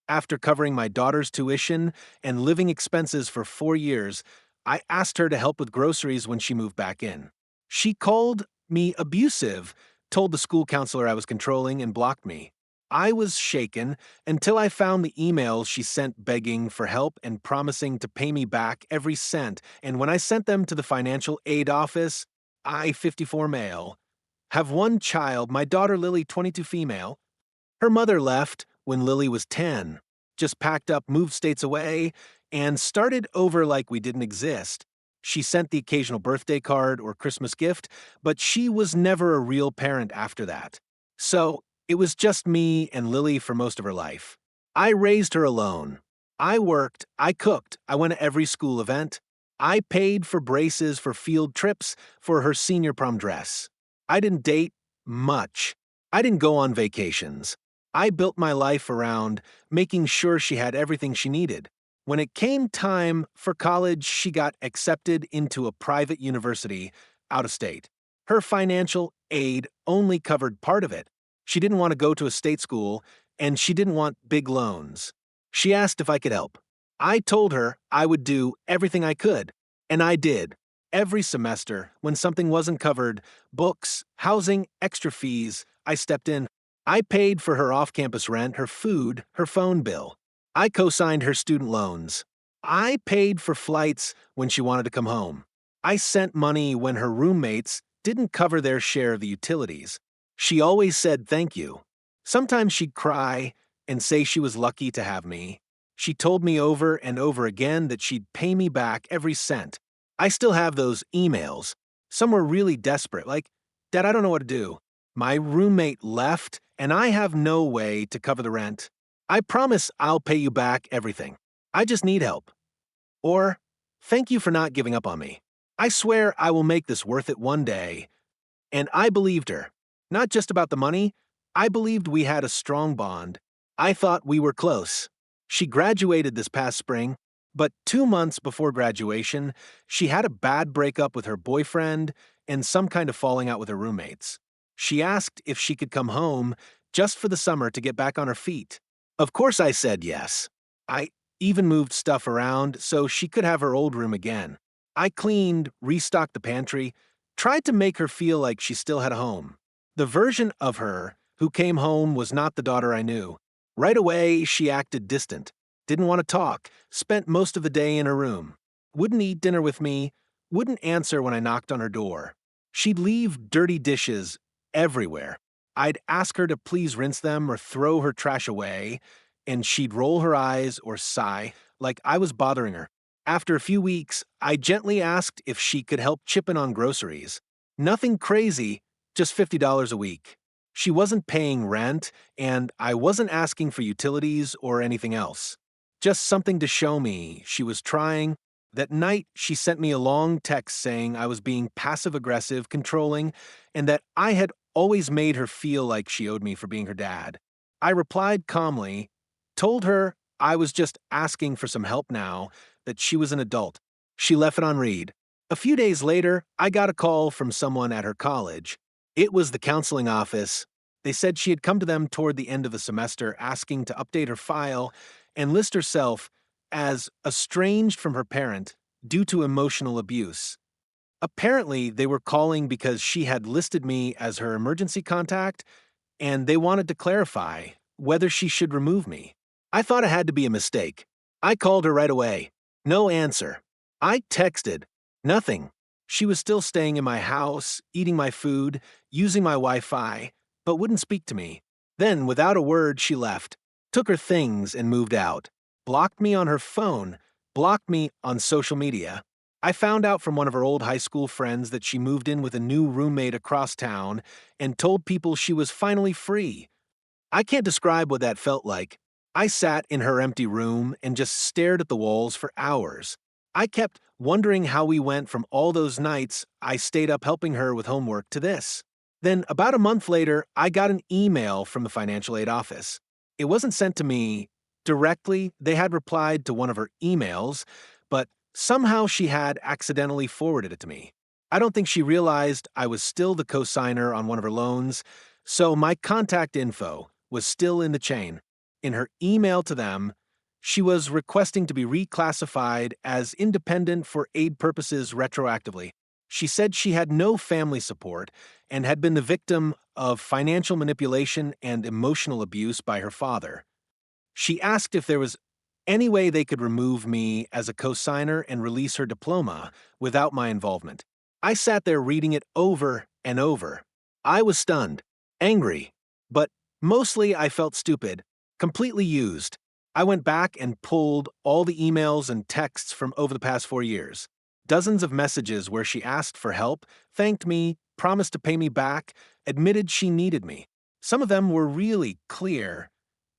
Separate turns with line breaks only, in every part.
After covering my daughter's tuition and living expenses for 4 years, I asked her to help with groceries when she moved back in. She called me abusive, told the school counselor I was controlling, and blocked me. I was shaken until I found the emails she sent begging for help and promising to pay me back every cent. And when I sent them to the financial aid office, I, 54 male, have one child, my daughter Lily, 22 female. Her mother left when Lily was 10, just packed up, moved states away, and started over like we didn't exist. She sent the occasional birthday card or Christmas gift, but she was never a real parent after that. So it was just me and Lily for most of her life. I raised her alone. I worked, I cooked, I went to every school event. I paid for braces for field trips for her senior prom dress. I didn't date much. I didn't go on vacations. I built my life around making sure she had everything she needed. When it came time for college, she got accepted into a private university out of state. Her financial aid only covered part of it. She didn't want to go to a state school, and she didn't want big loans. She asked if I could help. I told her I would do everything I could, and I did. Every semester, when something wasn't covered, books, housing, extra fees, I stepped in. I paid for her off-campus rent, her food, her phone bill. I co-signed her student loans. I paid for flights when she wanted to come home. I sent money when her roommates didn't cover their share of the utilities. She always said thank you. Sometimes she'd cry and say she was lucky to have me. She told me over and over again that she'd pay me back every cent. I still have those emails. Some were really desperate, like, "Dad, I don't know what to do. My roommate left, and I have no way to cover the rent. I promise I'll pay you back everything. I just need help." Or, "Thank you for not giving up on me. I swear I will make this worth it one day." And I believed her. Not just about the money, I believed we had a strong bond. I thought we were close. She graduated this past spring, but 2 months before graduation, she had a bad breakup with her boyfriend and some kind of falling out with her roommates. She asked if she could come home just for the summer to get back on her feet. Of course I said yes. I even moved stuff around so she could have her old room again. I cleaned, restocked the pantry, tried to make her feel like she still had a home. The version of her who came home was not the daughter I knew. Right away, she acted distant, didn't want to talk, spent most of the day in her room, wouldn't eat dinner with me, wouldn't answer when I knocked on her door. She'd leave dirty dishes everywhere. I'd ask her to please rinse them or throw her trash away, and she'd roll her eyes or sigh like I was bothering her. After a few weeks, I gently asked if she could help chip in on groceries. Nothing crazy, just $50 a week. She wasn't paying rent, and I wasn't asking for utilities or anything else. Just something to show me she was trying. That night, she sent me a long text saying I was being passive-aggressive, controlling, and that I had always made her feel like she owed me for being her dad. I replied calmly, told her I was just asking for some help now, that she was an adult. She left it on read. A few days later, I got a call from someone at her college. It was the counseling office. They said she had come to them toward the end of the semester asking to update her file and list herself as estranged from her parent due to emotional abuse. Apparently, they were calling because she had listed me as her emergency contact, and they wanted to clarify whether she should remove me. I thought it had to be a mistake. I called her right away. No answer. I texted. Nothing. She was still staying in my house, eating my food, using my Wi-Fi, but wouldn't speak to me. Then, without a word, she left, took her things, and moved out. Blocked me on her phone, blocked me on social media. I found out from one of her old high school friends that she moved in with a new roommate across town and told people she was finally free. I can't describe what that felt like. I sat in her empty room and just stared at the walls for hours. I kept wondering how we went from all those nights I stayed up helping her with homework to this. Then, about a month later, I got an email from the financial aid office. It wasn't sent to me directly. They had replied to one of her emails, but somehow she had accidentally forwarded it to me. I don't think she realized I was still the co-signer on one of her loans, so my contact info was still in the chain. In her email to them, she was requesting to be reclassified as independent for aid purposes retroactively. She said she had no family support and had been the victim of financial manipulation and emotional abuse by her father. She asked if there was any way they could remove me as a cosigner and release her diploma without my involvement. I sat there reading it over and over. I was stunned, angry, but mostly I felt stupid, completely used. I went back and pulled all the emails and texts from over the past 4 years. Dozens of messages where she asked for help, thanked me, promised to pay me back, admitted she needed me. Some of them were really clear.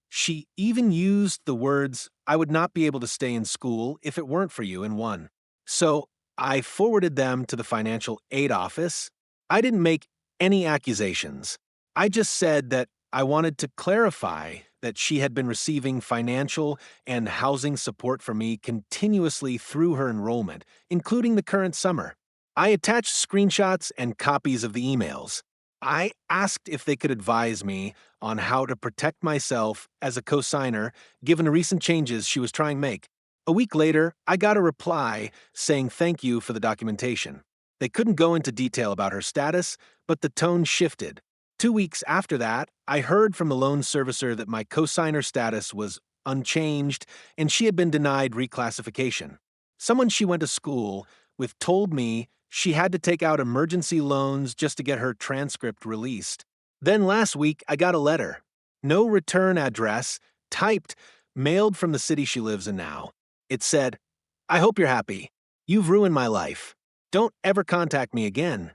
She even used the words, "I would not be able to stay in school if it weren't for you," in one. So I forwarded them to the financial aid office. I didn't make any accusations. I just said that I wanted to clarify that she had been receiving financial and housing support from me continuously through her enrollment, including the current summer. I attached screenshots and copies of the emails. I asked if they could advise me on how to protect myself as a cosigner given the recent changes she was trying to make. A week later, I got a reply saying thank you for the documentation. They couldn't go into detail about her status, but the tone shifted. 2 weeks after that, I heard from the loan servicer that my cosigner status was unchanged and she had been denied reclassification. Someone she went to school with told me she had to take out emergency loans just to get her transcript released. Then last week, I got a letter. No return address, typed, mailed from the city she lives in now. It said, "I hope you're happy. You've ruined my life. Don't ever contact me again."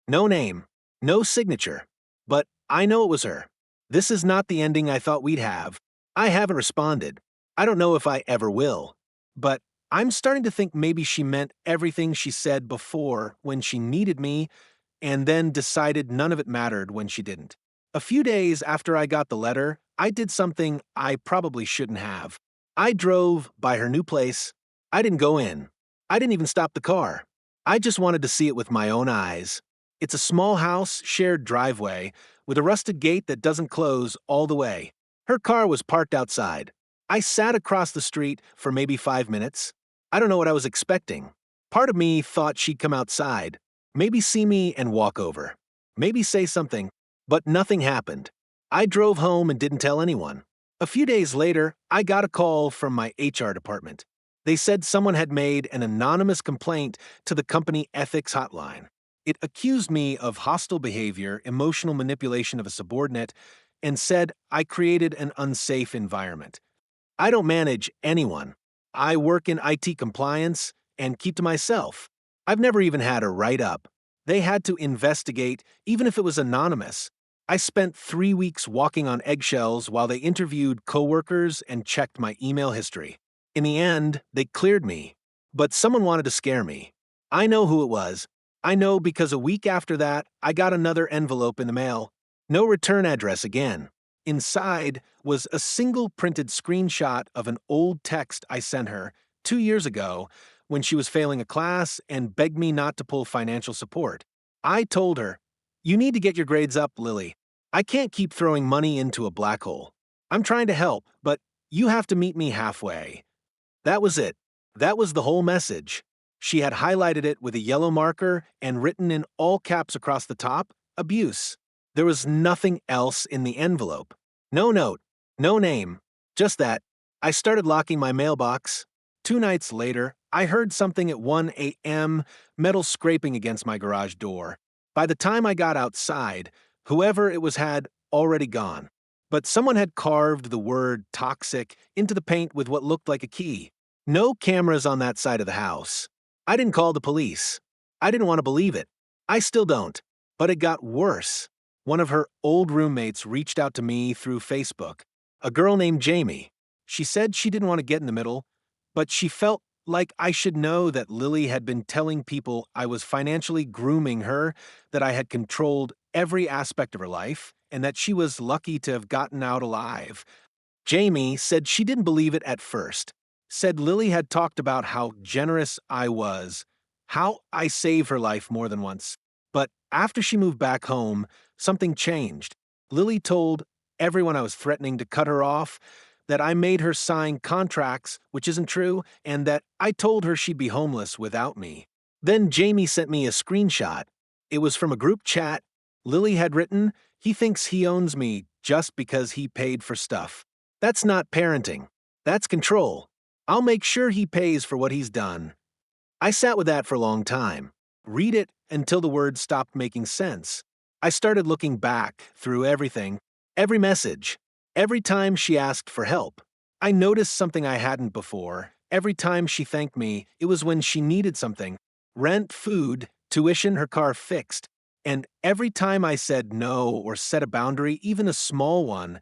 No name, no signature. But I know it was her. This is not the ending I thought we'd have. I haven't responded. I don't know if I ever will. But I'm starting to think maybe she meant everything she said before when she needed me and then decided none of it mattered when she didn't. A few days after I got the letter, I did something I probably shouldn't have. I drove by her new place. I didn't go in. I didn't even stop the car. I just wanted to see it with my own eyes. It's a small house, shared driveway, with a rusted gate that doesn't close all the way. Her car was parked outside. I sat across the street for maybe 5 minutes. I don't know what I was expecting. Part of me thought she'd come outside, maybe see me and walk over, maybe say something, but nothing happened. I drove home and didn't tell anyone. A few days later, I got a call from my HR department. They said someone had made an anonymous complaint to the company ethics hotline. It accused me of hostile behavior, emotional manipulation of a subordinate, and said I created an unsafe environment. I don't manage anyone. I work in IT compliance and keep to myself. I've never even had a write-up. They had to investigate, even if it was anonymous. I spent 3 weeks walking on eggshells while they interviewed coworkers and checked my email history. In the end, they cleared me. But someone wanted to scare me. I know who it was. I know because a week after that, I got another envelope in the mail. No return address again. Inside was a single printed screenshot of an old text I sent her 2 years ago when she was failing a class and begged me not to pull financial support. I told her, "You need to get your grades up, Lily. I can't keep throwing money into a black hole. I'm trying to help, but you have to meet me halfway." That was it. That was the whole message. She had highlighted it with a yellow marker and written in all caps across the top, "Abuse." There was nothing else in the envelope. No note, no name, just that. I started locking my mailbox. 2 nights later, I heard something at 1 a.m., metal scraping against my garage door. By the time I got outside, whoever it was had already gone. But someone had carved the word toxic into the paint with what looked like a key. No cameras on that side of the house. I didn't call the police. I didn't want to believe it. I still don't. But it got worse. One of her old roommates reached out to me through Facebook, a girl named Jamie. She said she didn't want to get in the middle, but she felt like I should know that Lily had been telling people I was financially grooming her, that I had controlled every aspect of her life, and that she was lucky to have gotten out alive. Jamie said she didn't believe it at first, said Lily had talked about how generous I was, how I saved her life more than once. But after she moved back home, something changed. Lily told everyone I was threatening to cut her off, that I made her sign contracts, which isn't true, and that I told her she'd be homeless without me. Then Jamie sent me a screenshot. It was from a group chat. Lily had written, "He thinks he owns me just because he paid for stuff. That's not parenting. That's control. I'll make sure he pays for what he's done." I sat with that for a long time. Read it until the words stopped making sense. I started looking back through everything, every message, every time she asked for help. I noticed something I hadn't before. Every time she thanked me, it was when she needed something: rent, food, tuition, her car fixed. And every time I said no or set a boundary, even a small one,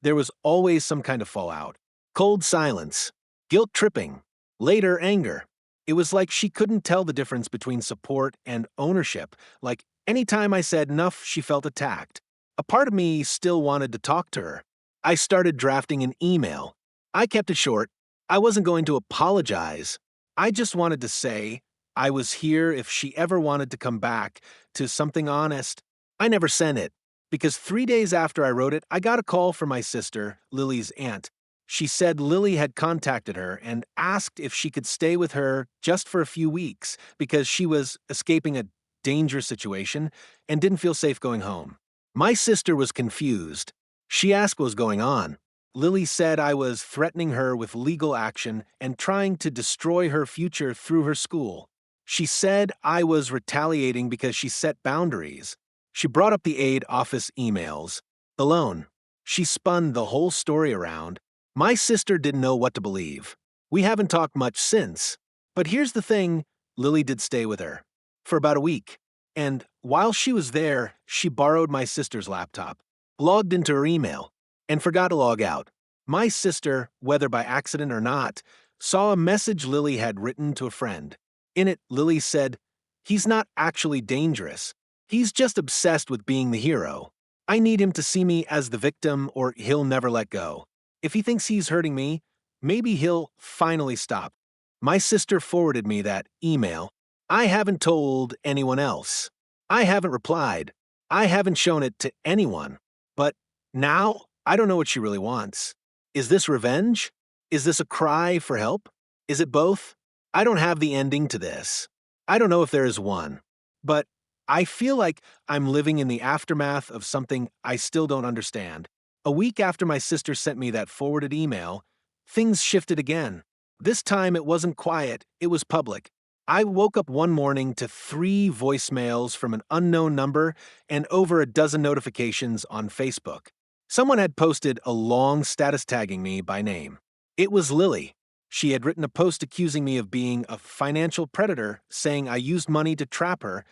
there was always some kind of fallout. Cold silence, guilt tripping, later anger. It was like she couldn't tell the difference between support and ownership. Like anytime I said enough, she felt attacked. A part of me still wanted to talk to her. I started drafting an email. I kept it short. I wasn't going to apologize. I just wanted to say I was here if she ever wanted to come back to something honest. I never sent it, because 3 days after I wrote it, I got a call from my sister, Lily's aunt. She said Lily had contacted her and asked if she could stay with her just for a few weeks because she was escaping a dangerous situation and didn't feel safe going home. My sister was confused. She asked what was going on. Lily said I was threatening her with legal action and trying to destroy her future through her school. She said I was retaliating because she set boundaries. She brought up the aid office emails, the loan. She spun the whole story around. My sister didn't know what to believe. We haven't talked much since. But here's the thing: Lily did stay with her for about a week. And while she was there, she borrowed my sister's laptop, logged into her email, and forgot to log out. My sister, whether by accident or not, saw a message Lily had written to a friend. In it, Lily said, "He's not actually dangerous. He's just obsessed with being the hero. I need him to see me as the victim or he'll never let go. If he thinks he's hurting me, maybe he'll finally stop." My sister forwarded me that email. I haven't told anyone else. I haven't replied. I haven't shown it to anyone. But now, I don't know what she really wants. Is this revenge? Is this a cry for help? Is it both? I don't have the ending to this. I don't know if there is one. But I feel like I'm living in the aftermath of something I still don't understand. A week after my sister sent me that forwarded email, things shifted again. This time it wasn't quiet, it was public. I woke up one morning to 3 voicemails from an unknown number and over a dozen notifications on Facebook. Someone had posted a long status tagging me by name. It was Lily. She had written a post accusing me of being a financial predator, saying I used money to trap her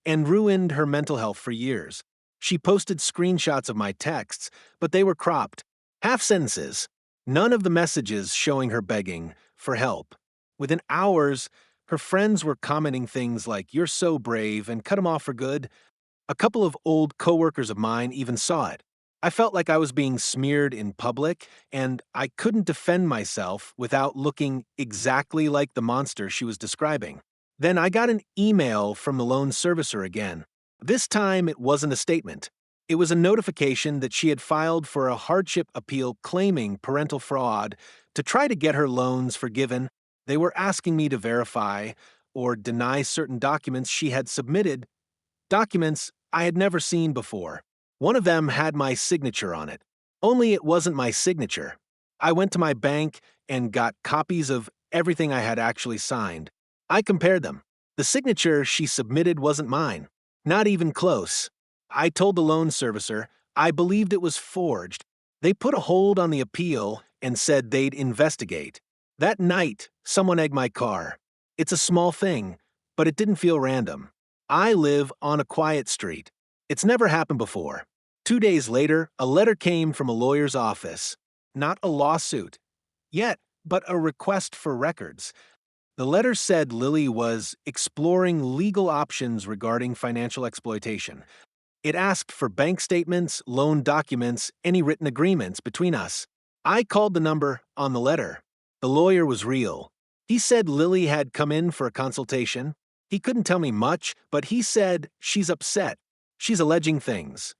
and ruined her mental health for years. She posted screenshots of my texts, but they were cropped. Half sentences. None of the messages showing her begging for help. Within hours, her friends were commenting things like, "You're so brave," and cut him off for good. A couple of old coworkers of mine even saw it. I felt like I was being smeared in public, and I couldn't defend myself without looking exactly like the monster she was describing. Then I got an email from the loan servicer again. This time it wasn't a statement. It was a notification that she had filed for a hardship appeal claiming parental fraud to try to get her loans forgiven. They were asking me to verify or deny certain documents she had submitted, documents I had never seen before. One of them had my signature on it. Only it wasn't my signature. I went to my bank and got copies of everything I had actually signed. I compared them. The signature she submitted wasn't mine. Not even close. I told the loan servicer I believed it was forged. They put a hold on the appeal and said they'd investigate. That night, someone egged my car. It's a small thing, but it didn't feel random. I live on a quiet street. It's never happened before. 2 days later, a letter came from a lawyer's office. Not a lawsuit yet, but a request for records. The letter said Lily was exploring legal options regarding financial exploitation. It asked for bank statements, loan documents, any written agreements between us. I called the number on the letter. The lawyer was real. He said Lily had come in for a consultation. He couldn't tell me much, but he said she's upset. She's alleging things.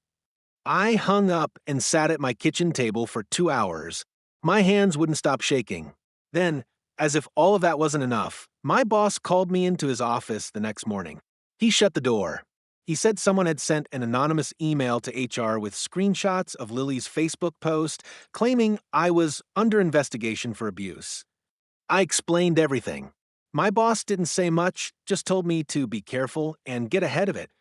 I hung up and sat at my kitchen table for 2 hours. My hands wouldn't stop shaking. Then, as if all of that wasn't enough, my boss called me into his office the next morning. He shut the door. He said someone had sent an anonymous email to HR with screenshots of Lily's Facebook post claiming I was under investigation for abuse. I explained everything. My boss didn't say much, just told me to be careful and get ahead of it.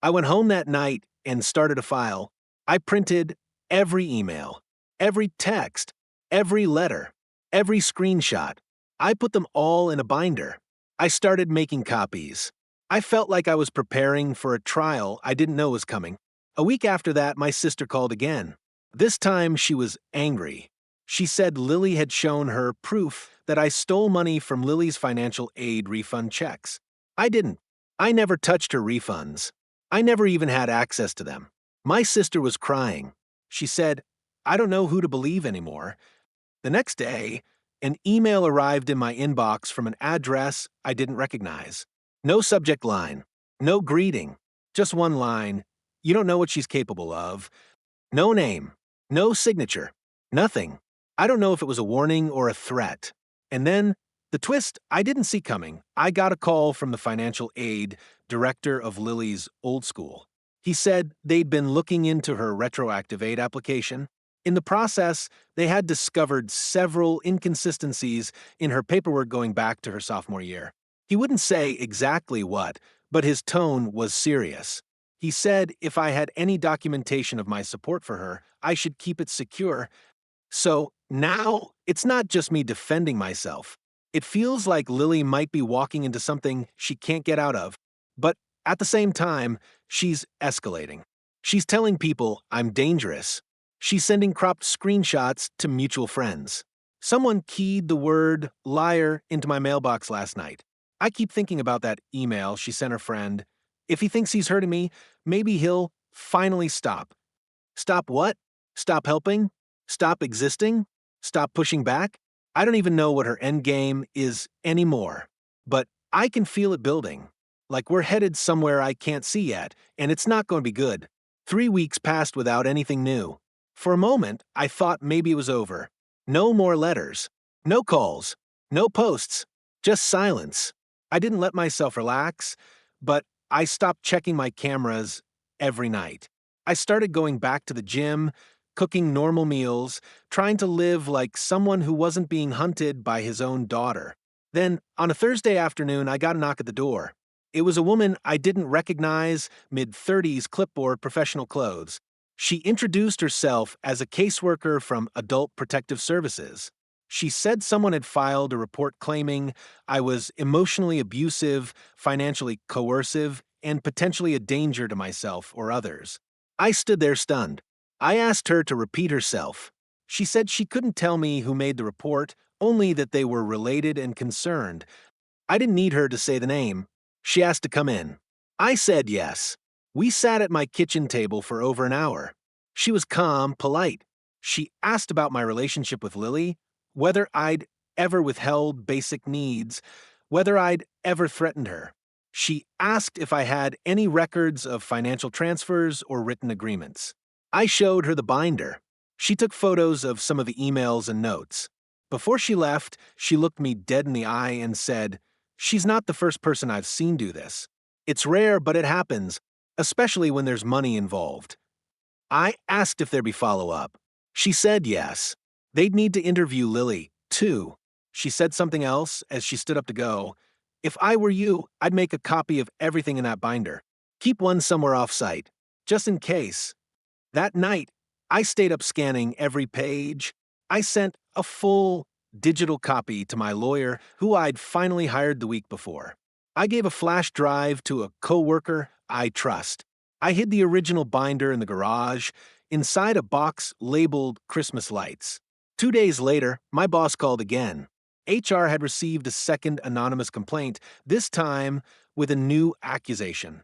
I went home that night and started a file. I printed every email, every text, every letter, every screenshot. I put them all in a binder. I started making copies. I felt like I was preparing for a trial I didn't know was coming. A week after that, my sister called again. This time, she was angry. She said Lily had shown her proof that I stole money from Lily's financial aid refund checks. I didn't. I never touched her refunds. I never even had access to them. My sister was crying. She said, I don't know who to believe anymore. The next day, an email arrived in my inbox from an address I didn't recognize. No subject line, no greeting, just one line. You don't know what she's capable of. No name, no signature, nothing. I don't know if it was a warning or a threat. And then, the twist I didn't see coming. I got a call from the financial aid director of Lily's old school. He said they'd been looking into her retroactive aid application. In the process, they had discovered several inconsistencies in her paperwork going back to her sophomore year. He wouldn't say exactly what, but his tone was serious. He said if I had any documentation of my support for her, I should keep it secure. So now it's not just me defending myself. It feels like Lily might be walking into something she can't get out of. But at the same time, she's escalating. She's telling people I'm dangerous. She's sending cropped screenshots to mutual friends. Someone keyed the word liar into my mailbox last night. I keep thinking about that email she sent her friend. If he thinks he's hurting me, maybe he'll finally stop. Stop what? Stop helping? Stop existing? Stop pushing back? I don't even know what her end game is anymore. But I can feel it building. Like we're headed somewhere I can't see yet, and it's not going to be good. 3 weeks passed without anything new. For a moment, I thought maybe it was over. No more letters. No calls. No posts. Just silence. I didn't let myself relax, but I stopped checking my cameras every night. I started going back to the gym, cooking normal meals, trying to live like someone who wasn't being hunted by his own daughter. Then, on a Thursday afternoon, I got a knock at the door. It was a woman I didn't recognize, mid-30s clipboard professional clothes. She introduced herself as a caseworker from Adult Protective Services. She said someone had filed a report claiming I was emotionally abusive, financially coercive, and potentially a danger to myself or others. I stood there stunned. I asked her to repeat herself. She said she couldn't tell me who made the report, only that they were related and concerned. I didn't need her to say the name. She asked to come in. I said yes. We sat at my kitchen table for over an hour. She was calm, polite. She asked about my relationship with Lily, whether I'd ever withheld basic needs, whether I'd ever threatened her. She asked if I had any records of financial transfers or written agreements. I showed her the binder. She took photos of some of the emails and notes. Before she left, she looked me dead in the eye and said, "She's not the first person I've seen do this. It's rare, but it happens, especially when there's money involved." I asked if there'd be follow-up. She said yes. They'd need to interview Lily, too. She said something else as she stood up to go. If I were you, I'd make a copy of everything in that binder. Keep one somewhere off-site, just in case. That night, I stayed up scanning every page. I sent a full digital copy to my lawyer, who I'd finally hired the week before. I gave a flash drive to a coworker I trust. I hid the original binder in the garage, inside a box labeled Christmas lights. 2 days later, my boss called again. HR had received a second anonymous complaint, this time with a new accusation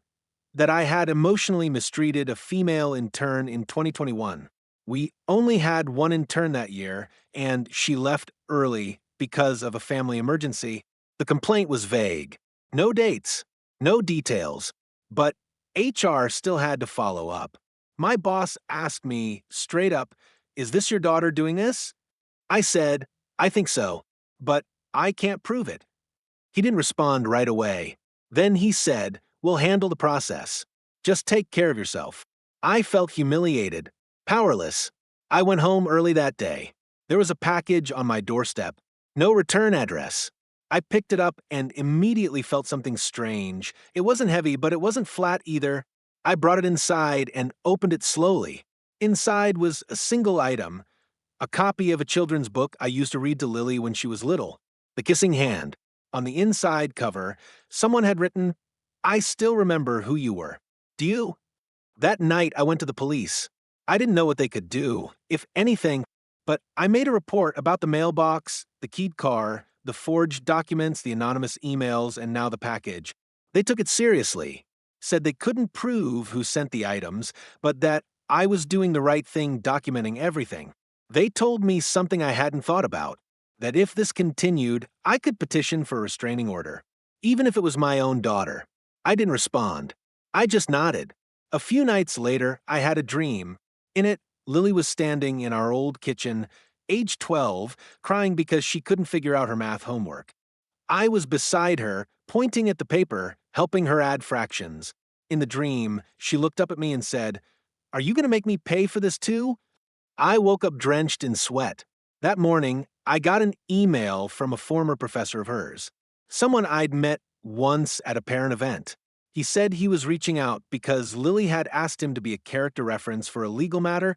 that I had emotionally mistreated a female intern in 2021. We only had one intern that year, and she left early because of a family emergency. The complaint was vague. No dates, no details, but HR still had to follow up. My boss asked me straight up, "Is this your daughter doing this?" I said, "I think so, but I can't prove it." He didn't respond right away. Then he said, "We'll handle the process. Just take care of yourself." I felt humiliated, powerless. I went home early that day. There was a package on my doorstep, no return address. I picked it up and immediately felt something strange. It wasn't heavy, but it wasn't flat either. I brought it inside and opened it slowly. Inside was a single item, a copy of a children's book I used to read to Lily when she was little, The Kissing Hand. On the inside cover, someone had written, "I still remember who you were. Do you?" That night, I went to the police. I didn't know what they could do, if anything, but I made a report about the mailbox, the keyed car, the forged documents, the anonymous emails, and now the package. They took it seriously, said they couldn't prove who sent the items, but that I was doing the right thing documenting everything. They told me something I hadn't thought about, that if this continued, I could petition for a restraining order, even if it was my own daughter. I didn't respond. I just nodded. A few nights later, I had a dream. In it, Lily was standing in our old kitchen, age 12, crying because she couldn't figure out her math homework. I was beside her, pointing at the paper, helping her add fractions. In the dream, she looked up at me and said, "Are you going to make me pay for this too?" I woke up drenched in sweat. That morning, I got an email from a former professor of hers, someone I'd met once at a parent event. He said he was reaching out because Lily had asked him to be a character reference for a legal matter,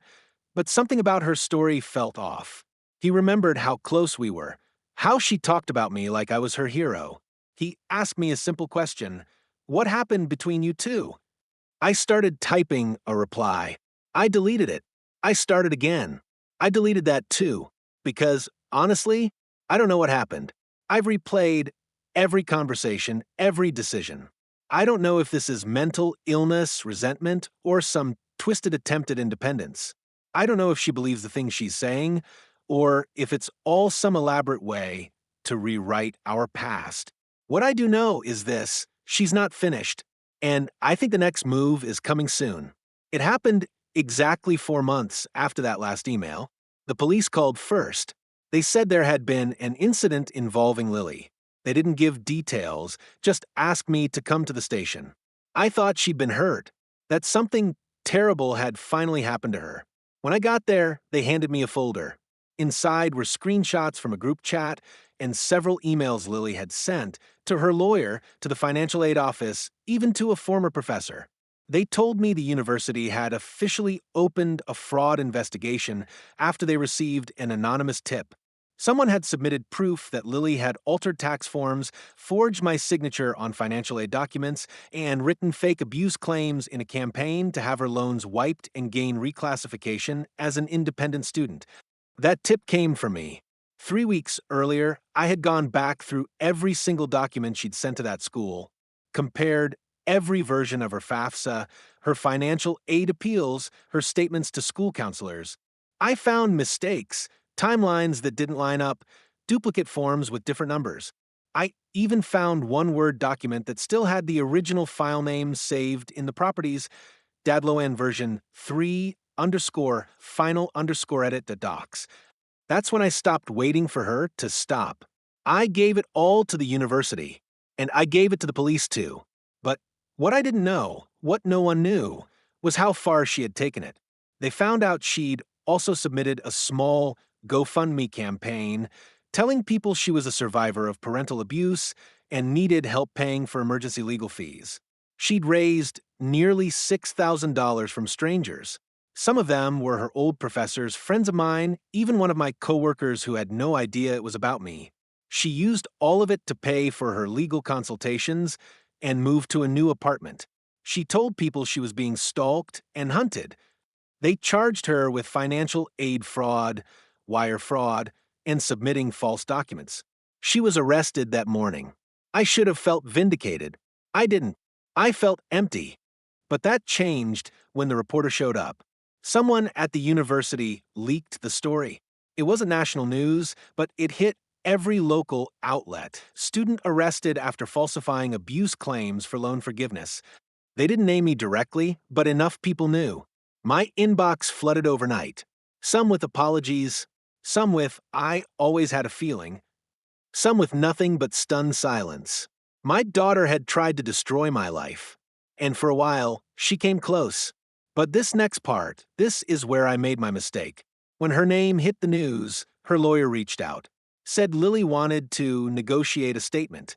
but something about her story felt off. He remembered how close we were, how she talked about me like I was her hero. He asked me a simple question: "What happened between you two?" I started typing a reply. I deleted it. I started again. I deleted that too, because, honestly, I don't know what happened. I've replayed every conversation, every decision. I don't know if this is mental illness, resentment, or some twisted attempt at independence. I don't know if she believes the things she's saying, or if it's all some elaborate way to rewrite our past. What I do know is this: she's not finished, and I think the next move is coming soon. It happened exactly 4 months after that last email. The police called first. They said there had been an incident involving Lily. They didn't give details, just asked me to come to the station. I thought she'd been hurt, that something terrible had finally happened to her. When I got there, they handed me a folder. Inside were screenshots from a group chat and several emails Lily had sent to her lawyer, to the financial aid office, even to a former professor. They told me the university had officially opened a fraud investigation after they received an anonymous tip. Someone had submitted proof that Lily had altered tax forms, forged my signature on financial aid documents, and written fake abuse claims in a campaign to have her loans wiped and gain reclassification as an independent student. That tip came from me. 3 weeks earlier, I had gone back through every single document she'd sent to that school, compared every version of her FAFSA, her financial aid appeals, her statements to school counselors. I found mistakes, timelines that didn't line up, duplicate forms with different numbers. I even found one Word document that still had the original file name saved in the properties, Dadloan version 3 underscore final underscore edit.docs. That's when I stopped waiting for her to stop. I gave it all to the university, and I gave it to the police too. But what I didn't know, what no one knew, was how far she had taken it. They found out she'd also submitted a small GoFundMe campaign telling people she was a survivor of parental abuse and needed help paying for emergency legal fees. She'd raised nearly $6,000 from strangers. Some of them were her old professors, friends of mine, even one of my coworkers who had no idea it was about me. She used all of it to pay for her legal consultations and moved to a new apartment. She told people she was being stalked and hunted. They charged her with financial aid fraud, wire fraud, and submitting false documents. She was arrested that morning. I should have felt vindicated. I didn't. I felt empty. But that changed when the reporter showed up. Someone at the university leaked the story. It wasn't national news, but it hit every local outlet. Student arrested after falsifying abuse claims for loan forgiveness. They didn't name me directly, but enough people knew. My inbox flooded overnight. Some with apologies, some with "I always had a feeling," some with nothing but stunned silence. My daughter had tried to destroy my life, and for a while, she came close. But this next part, this is where I made my mistake. When her name hit the news, her lawyer reached out, said Lily wanted to negotiate a statement.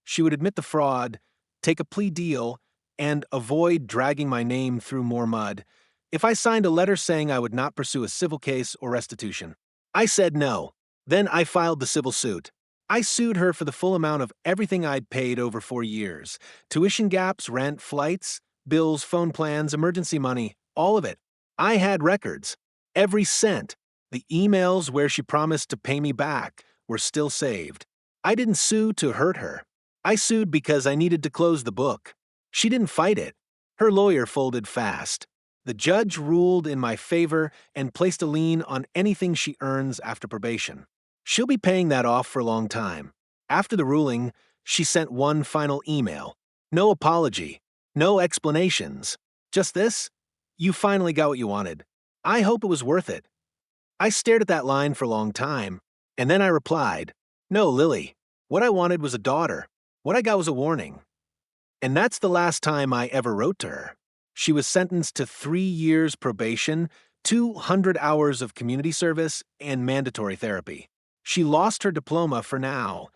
She would admit the fraud, take a plea deal, and avoid dragging my name through more mud if I signed a letter saying I would not pursue a civil case or restitution. I said no. Then I filed the civil suit. I sued her for the full amount of everything I'd paid over 4 years: tuition gaps, rent, flights, bills, phone plans, emergency money, all of it. I had records. Every cent. The emails where she promised to pay me back were still saved. I didn't sue to hurt her. I sued because I needed to close the book. She didn't fight it. Her lawyer folded fast. The judge ruled in my favor and placed a lien on anything she earns after probation. She'll be paying that off for a long time. After the ruling, she sent one final email. No apology. No explanations. Just this: "You finally got what you wanted. I hope it was worth it." I stared at that line for a long time, and then I replied, "No, Lily. What I wanted was a daughter. What I got was a warning." And that's the last time I ever wrote to her. She was sentenced to 3 years probation, 200 hours of community service, and mandatory therapy. She lost her diploma for now.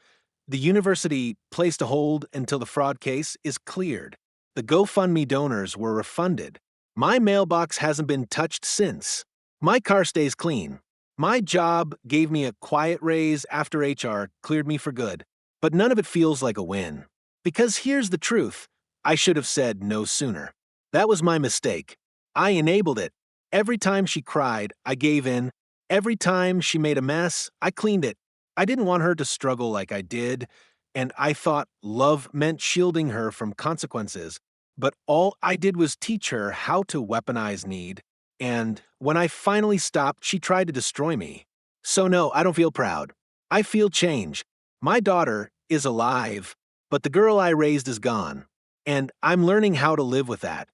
The university placed a hold until the fraud case is cleared. The GoFundMe donors were refunded. My mailbox hasn't been touched since. My car stays clean. My job gave me a quiet raise after HR cleared me for good. But none of it feels like a win. Because here's the truth: I should have said no sooner. That was my mistake. I enabled it. Every time she cried, I gave in. Every time she made a mess, I cleaned it. I didn't want her to struggle like I did, and I thought love meant shielding her from consequences. But all I did was teach her how to weaponize need. And when I finally stopped, she tried to destroy me. So no, I don't feel proud. I feel change. My daughter is alive, but the girl I raised is gone. And I'm learning how to live with that.